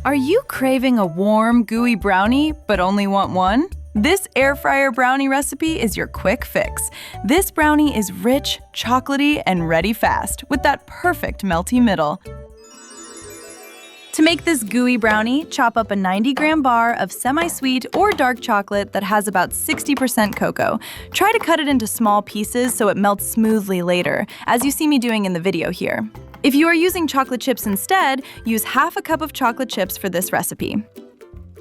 Are you craving a warm, gooey brownie, but only want one? This air fryer brownie recipe is your quick fix. This brownie is rich, chocolatey, and ready fast, with that perfect melty middle. To make this gooey brownie, chop up a 90-gram bar of semi-sweet or dark chocolate that has about 60% cocoa. Try to cut it into small pieces so it melts smoothly later, as you see me doing in the video here. If you are using chocolate chips instead, use half a cup of chocolate chips for this recipe.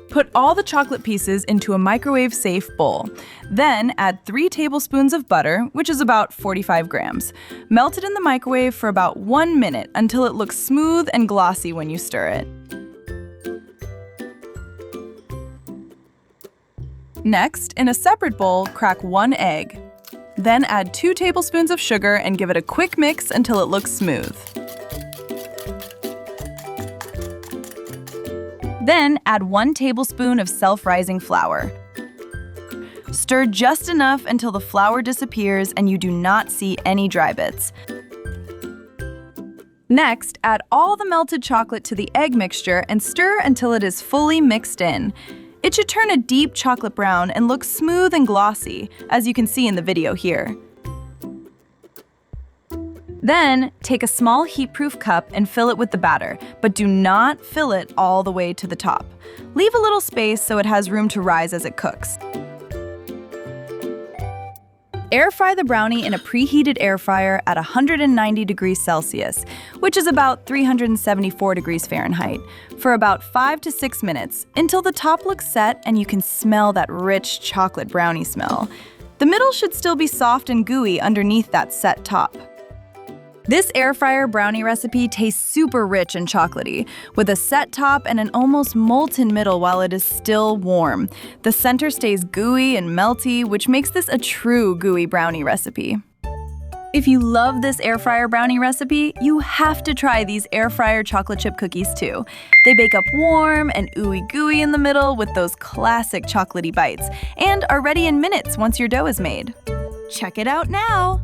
Put all the chocolate pieces into a microwave-safe bowl. Then add 3 tablespoons of butter, which is about 45 grams. Melt it in the microwave for about 1 minute until it looks smooth and glossy when you stir it. Next, in a separate bowl, crack 1 egg. Then add 2 tablespoons of sugar and give it a quick mix until it looks smooth. Then add 1 tablespoon of self-rising flour. Stir just enough until the flour disappears and you do not see any dry bits. Next, add all the melted chocolate to the egg mixture and stir until it is fully mixed in. It should turn a deep chocolate brown and look smooth and glossy, as you can see in the video here. Then, take a small heat-proof cup and fill it with the batter, but do not fill it all the way to the top. Leave a little space so it has room to rise as it cooks. Air fry the brownie in a preheated air fryer at 190 degrees Celsius, which is about 374 degrees Fahrenheit, for about 5 to 6 minutes, until the top looks set and you can smell that rich chocolate brownie smell. The middle should still be soft and gooey underneath that set top. This air fryer brownie recipe tastes super rich and chocolatey, with a set top and an almost molten middle while it is still warm. The center stays gooey and melty, which makes this a true gooey brownie recipe. If you love this air fryer brownie recipe, you have to try these air fryer chocolate chip cookies too. They bake up warm and ooey gooey in the middle with those classic chocolatey bites, and are ready in minutes once your dough is made. Check it out now!